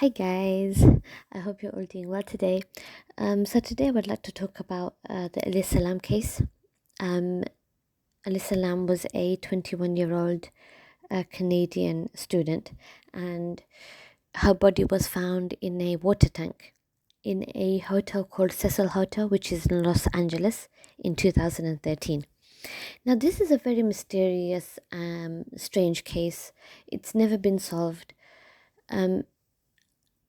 Hi guys, I hope you're all doing well today. So today I would like to talk about the Elisa Lam case. Um, Elisa Lam was a 21-year-old Canadian student, and her body was found in a water tank in a hotel called Cecil Hotel, which is in Los Angeles, in 2013. Now, this is a very mysterious, strange case. It's never been solved. Um,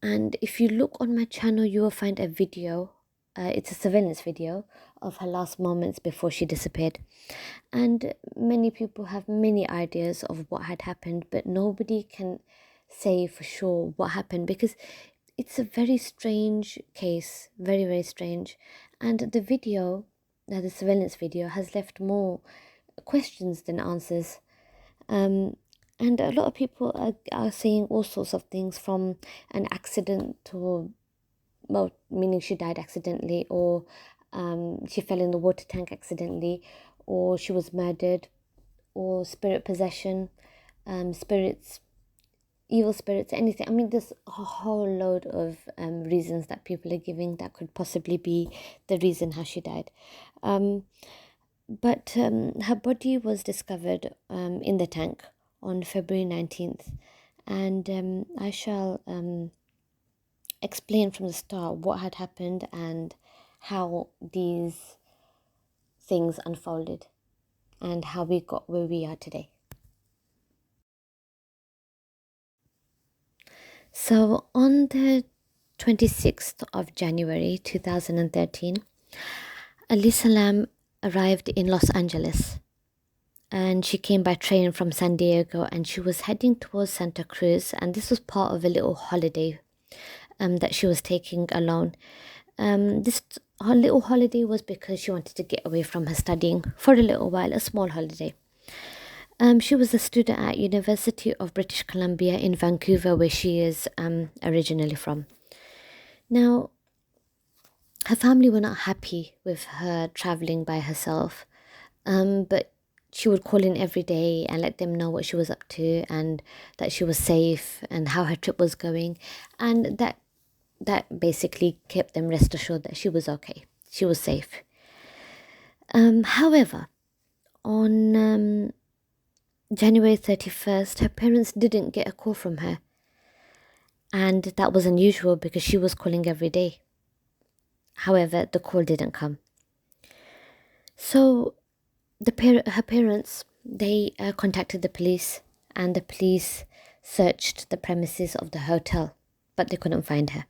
And if you look on my channel, you will find a video. It's a surveillance video of her last moments before she disappeared. And many people have many ideas of what had happened, but nobody can say for sure what happened because it's a very strange case, very, very strange. And the video, the surveillance video, has left more questions than answers. Um, and a lot of people are saying all sorts of things from an accident to, well, meaning she died accidentally, or she fell in the water tank accidentally, or she was murdered, or spirit possession, spirits, evil spirits, anything. I mean, there's a whole load of reasons that people are giving that could possibly be the reason how she died. But her body was discovered in the tank on February 19th. And I shall explain from the start what had happened and how these things unfolded and how we got where we are today. So, on the 26th of January 2013, Elisa Lam arrived in Los Angeles, and she came by train from San Diego, and she was heading towards Santa Cruz, and this was part of a little holiday that she was taking alone. This her little holiday was because she wanted to get away from her studying for a little while, a small holiday. She was a student at University of British Columbia in Vancouver, where she is originally from. Now, her family were not happy with her traveling by herself, but she would call in every day and let them know what she was up to and that she was safe and how her trip was going, and that basically kept them rest assured that she was okay, she was safe. However, on January 31st, her parents didn't get a call from her, and that was unusual because she was calling every day. However, the call didn't come. So her parents, they contacted the police, and the police searched the premises of the hotel, but they couldn't find her.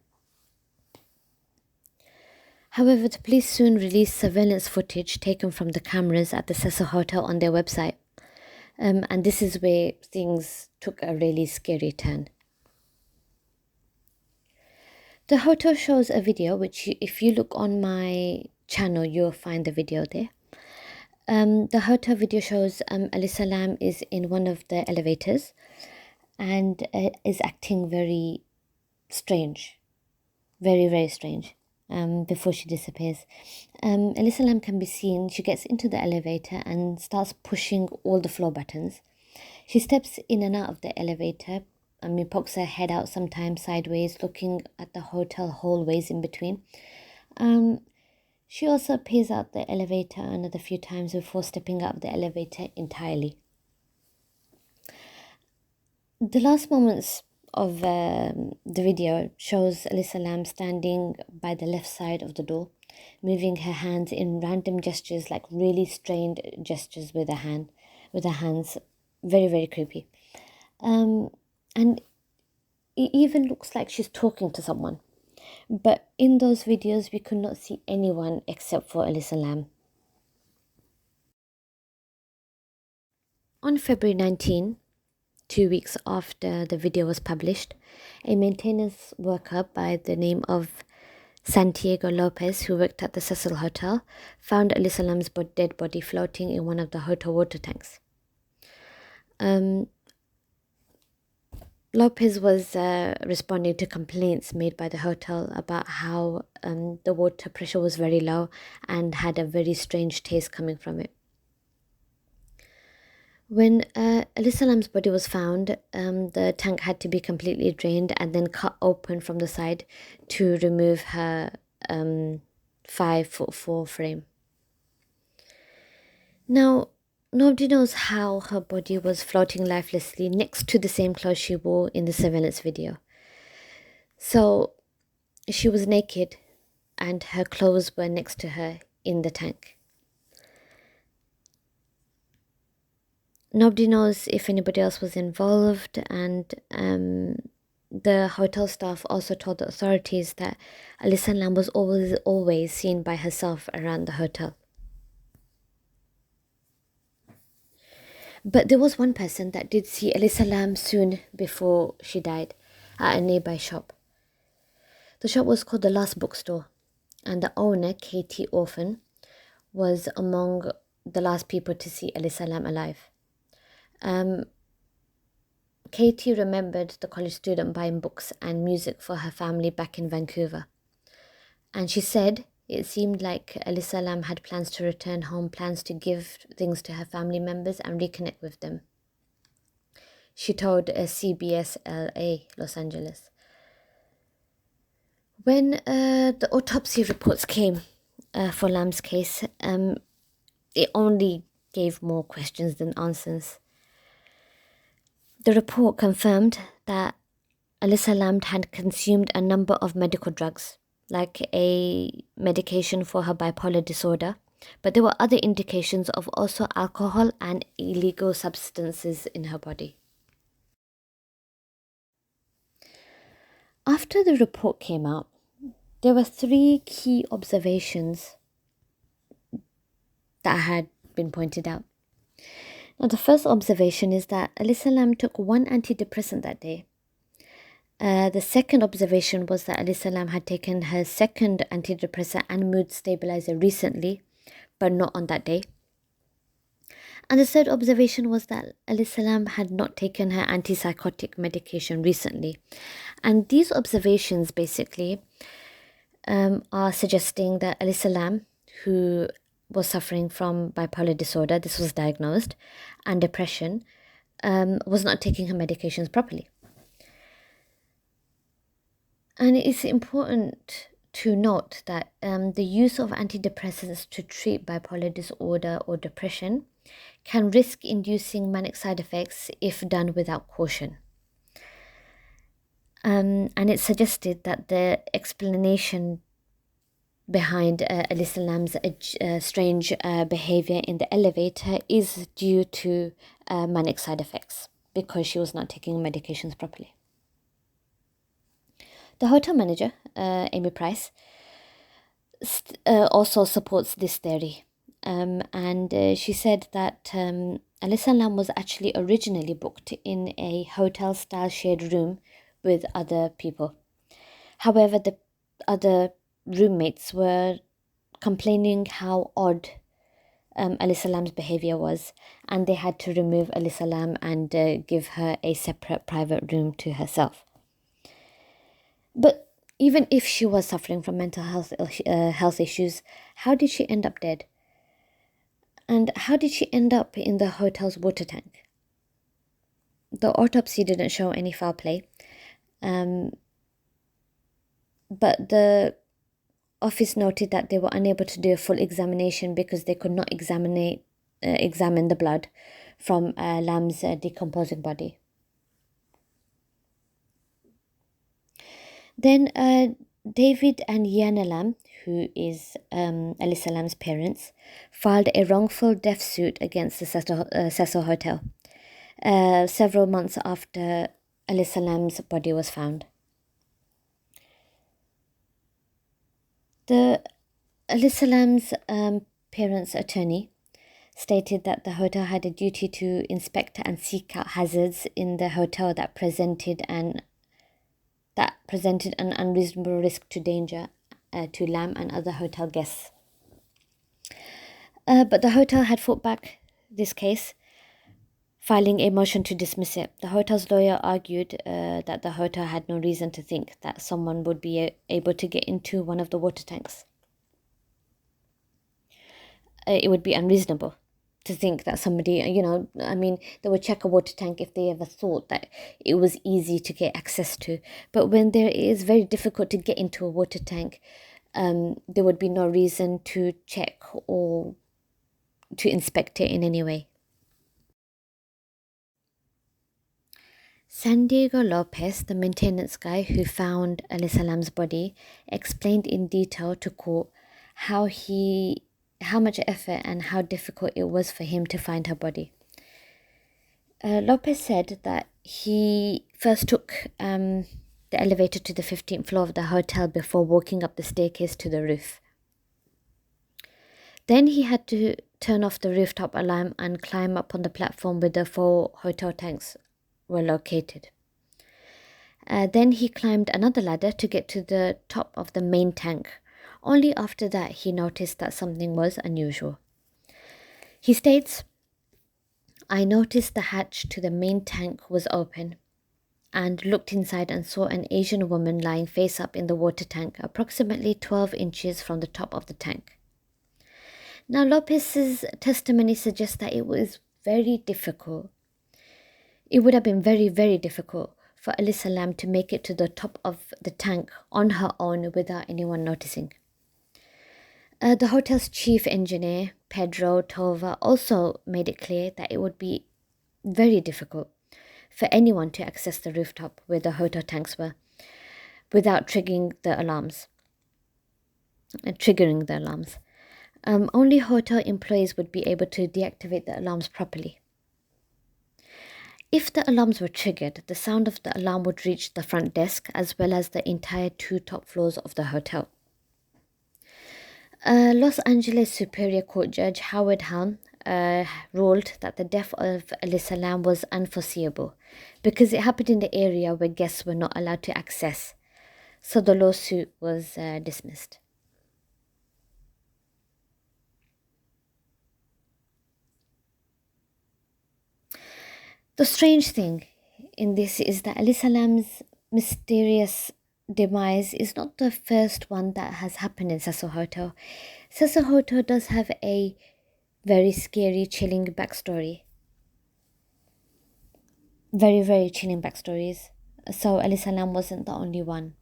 However, the police soon released surveillance footage taken from the cameras at the Cecil Hotel on their website. And this is where things took a really scary turn. The hotel shows a video, which if you look on my channel, you'll find the video there. The hotel video shows Elisa Lam is in one of the elevators and is acting very strange, very, very strange, before she disappears. Elisa Lam can be seen, she gets into the elevator and starts pushing all the floor buttons. She steps in and out of the elevator. Pokes her head out sometimes sideways, looking at the hotel hallways in between. She also appears out the elevator another few times before stepping out of the elevator entirely. The last moments of the video shows Elisa Lam standing by the left side of the door, moving her hands in random gestures, like really strained gestures with her hands. Very, very creepy. And it even looks like she's talking to someone. But in those videos, we could not see anyone except for Elisa Lam. On February 19, 2 weeks after the video was published, a maintenance worker by the name of Santiago Lopez, who worked at the Cecil Hotel, found Elisa Lam's dead body floating in one of the hotel water tanks. Lopez was responding to complaints made by the hotel about how the water pressure was very low and had a very strange taste coming from it. When Elisa Lam's body was found, the tank had to be completely drained and then cut open from the side to remove her 5'4" frame. Now, nobody knows how her body was floating lifelessly next to the same clothes she wore in the surveillance video. So she was naked and her clothes were next to her in the tank. Nobody knows if anybody else was involved, and the hotel staff also told the authorities that Elisa Lam was always seen by herself around the hotel. But there was one person that did see Elisa Lam soon before she died at a nearby shop. The shop was called the Last Bookstore, and the owner, Katie Orphan, was among the last people to see Elisa Lam alive. Katie remembered the college student buying books and music for her family back in Vancouver. And she said it seemed like Elisa Lam had plans to return home, plans to give things to her family members and reconnect with them. She told CBS LA, Los Angeles. When the autopsy reports came for Lam's case, it only gave more questions than answers. The report confirmed that Elisa Lam had consumed a number of medical drugs, like a medication for her bipolar disorder, but there were other indications of also alcohol and illegal substances in her body. After the report came out, there were 3 key observations that had been pointed out. Now, the first observation is that Elisa Lam took 1 antidepressant that day. The second observation was that Elisa Lam had taken her second antidepressant and mood stabilizer recently, but not on that day. And the third observation was that Elisa Lam had not taken her antipsychotic medication recently. And these observations basically are suggesting that Elisa Lam, who was suffering from bipolar disorder, this was diagnosed, and depression, was not taking her medications properly. And it is important to note that the use of antidepressants to treat bipolar disorder or depression can risk inducing manic side effects if done without caution. And it suggested that the explanation behind Elisa Lam's strange behavior in the elevator is due to manic side effects because she was not taking medications properly. The hotel manager, Amy Price, also supports this theory. And she said that Elisa Lam was actually originally booked in a hotel-style shared room with other people. However, the other roommates were complaining how odd Elisa Lam's behavior was, and they had to remove Elisa Lam and give her a separate private room to herself. But even if she was suffering from mental health issues, how did she end up dead? And how did she end up in the hotel's water tank? The autopsy didn't show any foul play, but the office noted that they were unable to do a full examination because they could not examine the blood from Lam's decomposing body. Then David and Yana Lam, who is Elisa Lam's parents, filed a wrongful death suit against the Cecil Hotel several months after Elisa Lam's body was found. The Elisa Lam's parents' attorney stated that the hotel had a duty to inspect and seek out hazards in the hotel that presented an unreasonable risk to danger to Lam and other hotel guests. But the hotel had fought back this case, filing a motion to dismiss it. The hotel's lawyer argued that the hotel had no reason to think that someone would be able to get into one of the water tanks. It would be unreasonable. to think that somebody, I mean, they would check a water tank if they ever thought that it was easy to get access to. But when there is very difficult to get into a water tank, there would be no reason to check or to inspect it in any way. San Diego Lopez, the maintenance guy who found Elisa Lam's body, explained in detail to court how much effort and how difficult it was for him to find her body. Lopez said that he first took the elevator to the 15th floor of the hotel before walking up the staircase to the roof. Then he had to turn off the rooftop alarm and climb up on the platform where the 4 hotel tanks were located. Then he climbed another ladder to get to the top of the main tank. Only after that he noticed that something was unusual. He states, "I noticed the hatch to the main tank was open and looked inside and saw an Asian woman lying face up in the water tank, approximately 12 inches from the top of the tank." Now, Lopez's testimony suggests that it was very difficult. It would have been very, very difficult for Elisa Lam to make it to the top of the tank on her own without anyone noticing. The hotel's chief engineer, Pedro Tova, also made it clear that it would be very difficult for anyone to access the rooftop where the hotel tanks were without triggering the alarms. Only hotel employees would be able to deactivate the alarms properly. If the alarms were triggered, the sound of the alarm would reach the front desk as well as the entire 2 top floors of the hotel. Los Angeles Superior Court Judge Howard Helm ruled that the death of Elisa Lam was unforeseeable because it happened in the area where guests were not allowed to access, so the lawsuit was dismissed. The strange thing in this is that Elisa Lam's mysterious demise is not the first one that has happened in Cecil Hotel. Cecil Hotel does have a very scary, chilling backstory. Very, very chilling backstories. So Elisa Lam wasn't the only one.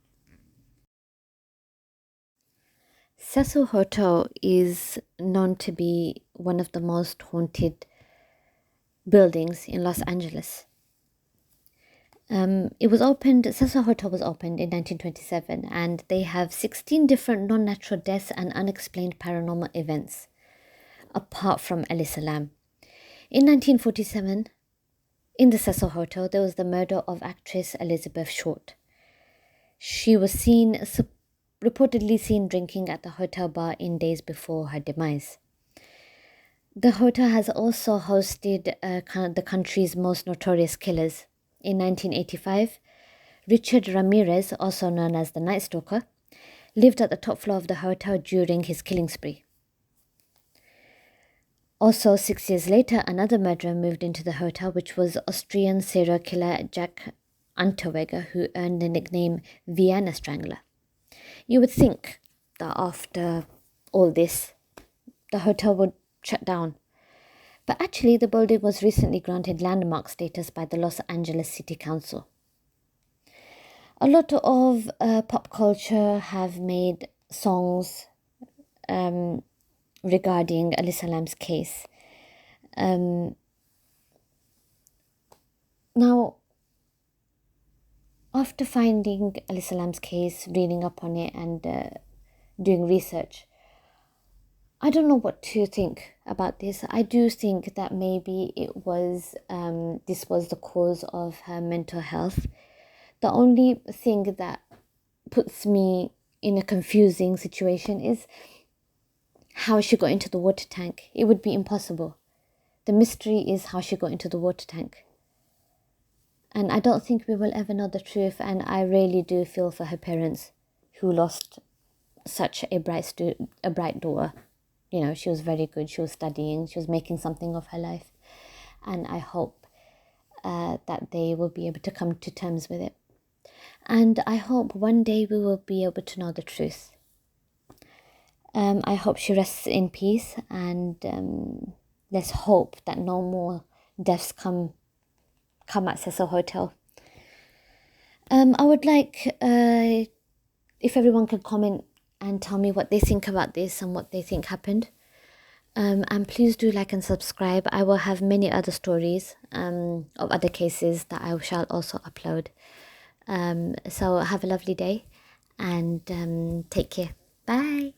Cecil Hotel is known to be one of the most haunted buildings in Los Angeles. Cecil Hotel was opened in 1927, and they have 16 different non-natural deaths and unexplained paranormal events, apart from Elisa Lam. In 1947, in the Cecil Hotel, there was the murder of actress Elizabeth Short. She was reportedly seen drinking at the hotel bar in days before her demise. The hotel has also hosted the country's most notorious killers. In 1985, Richard Ramirez, also known as the Night Stalker, lived at the top floor of the hotel during his killing spree. Also, 6 years later, another murderer moved into the hotel, which was Austrian serial killer Jack Unterweger, who earned the nickname Vienna Strangler. You would think that after all this, the hotel would shut down. But actually, the building was recently granted landmark status by the Los Angeles City Council. A lot of pop culture have made songs regarding Elisa Lam's case. Now, after finding Elisa Lam's case, reading up on it and doing research, I don't know what to think about this. I do think that maybe this was the cause of her mental health. The only thing that puts me in a confusing situation is how she got into the water tank. It would be impossible. The mystery is how she got into the water tank. And I don't think we will ever know the truth, and I really do feel for her parents who lost such a bright daughter. You know, she was very good, she was studying, she was making something of her life. And I hope that they will be able to come to terms with it. And I hope one day we will be able to know the truth. I hope she rests in peace, and let's hope that no more deaths come at Cecil Hotel. I would like if everyone could comment and tell me what they think about this and what they think happened. And please do like and subscribe. I will have many other stories of other cases that I shall also upload. So have a lovely day and take care. Bye.